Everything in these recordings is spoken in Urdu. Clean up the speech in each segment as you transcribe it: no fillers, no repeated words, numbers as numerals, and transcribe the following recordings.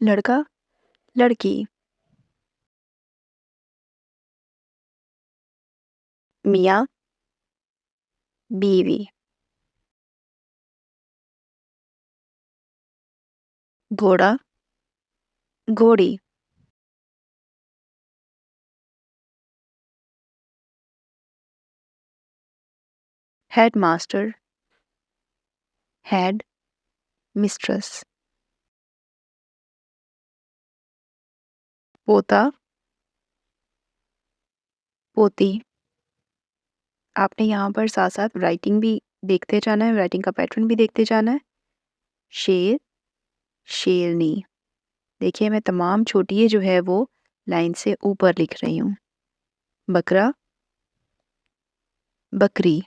لڑکا لڑکی، میاں بیوی، گھوڑا گھوڑی، ہیڈ ماسٹر ہیڈ مسٹریس، پوتا پوتی۔ آپ نے یہاں پر ساتھ ساتھ رائٹنگ بھی دیکھتے جانا ہے، رائٹنگ کا پیٹرن بھی دیکھتے جانا ہے۔ شیر شیرنی، دیکھیے میں تمام چھوٹی جو ہے وہ لائن سے اوپر لکھ رہی ہوں۔ بکرا بکری،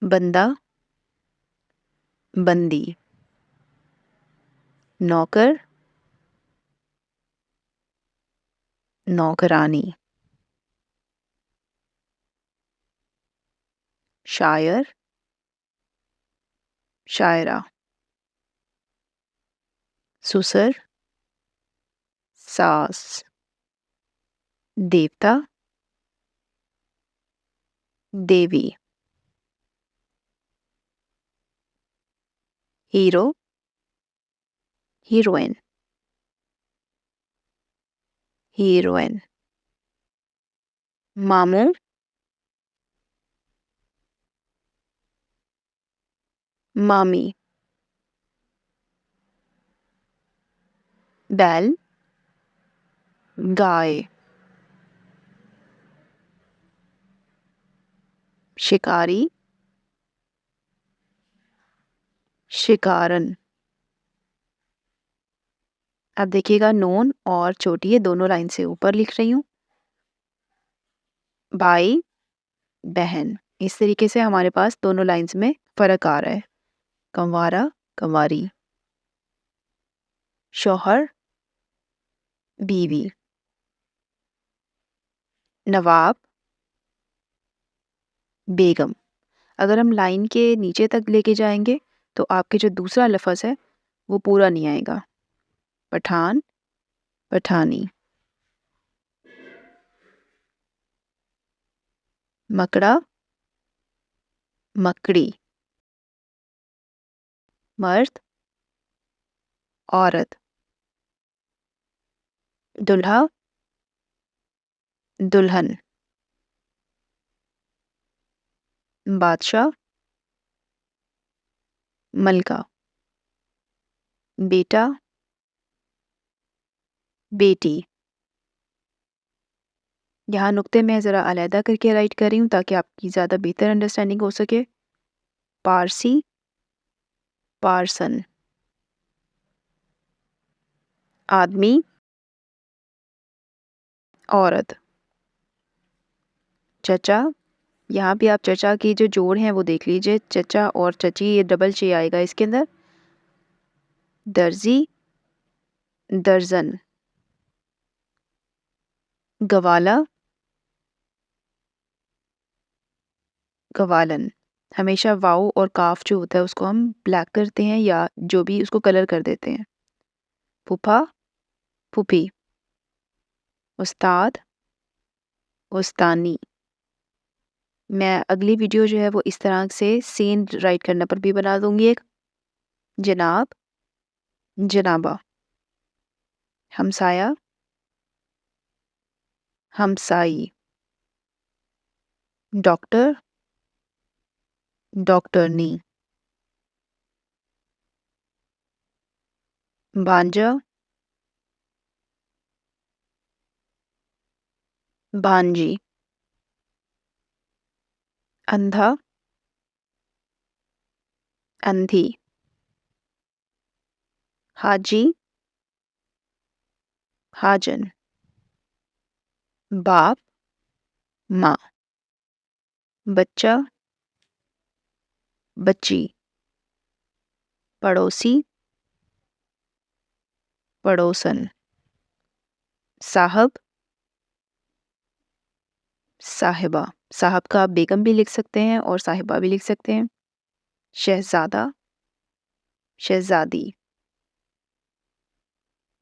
بندہ بندی، نوکر نوکرانی، شاعر شاعرہ، سسر ساس، دیوتا دیوی، ہیرو ہیروئن ہیروئن، ماموں مامی، بیل گائے، شکاری شکارن۔ اب دیکھیے گا نون اور چھوٹی دونوں لائن سے اوپر لکھ رہی ہوں۔ بھائی بہن، اس طریقے سے ہمارے پاس دونوں لائنز میں فرق آ رہا ہے۔ کنوارا کنواری، شوہر بیوی، نواب بیگم۔ اگر ہم لائن کے نیچے تک لے کے جائیں گے تو آپ کے جو دوسرا لفظ ہے وہ پورا نہیں آئے گا۔ پٹھان پٹھانی، مکڑا مکڑی، مرد عورت، دلہا دلہن، بادشاہ ملکہ، بیٹا بیٹی۔ یہاں نقطے میں ذرا علیحدہ کر کے رائٹ کر رہی ہوں تاکہ آپ کی زیادہ بہتر انڈرسٹینڈنگ ہو سکے۔ پارسی پارسن، آدمی عورت، چچا، یہاں بھی آپ چچا کی جو جوڑ ہیں وہ دیکھ لیجئے، چچا اور چچی، یہ ڈبل چی آئے گا اس کے اندر۔ درزی درزن، گوالا گوالن۔ ہمیشہ واؤ اور کاف جو ہوتا ہے اس کو ہم بلیک کرتے ہیں یا جو بھی اس کو کلر کر دیتے ہیں۔ پھوپھا پھوپھی، استاد استانی۔ میں اگلی ویڈیو جو ہے وہ اس طرح سے سین رائٹ کرنے پر بھی بنا دوں گی ایک۔ جناب جنابہ، ہمسایہ ہمسائی، ڈاکٹر ڈاکٹرنی، بانجا بانجی، اندھا اندھی، حاجی حاجن، باپ ماں، بچہ بچی، پڑوسی پڑوسن، صاحب صاحبہ۔ صاحب کا آپ بیگم بھی لکھ سکتے ہیں اور صاحبہ بھی لکھ سکتے ہیں۔ شہزادہ شہزادی،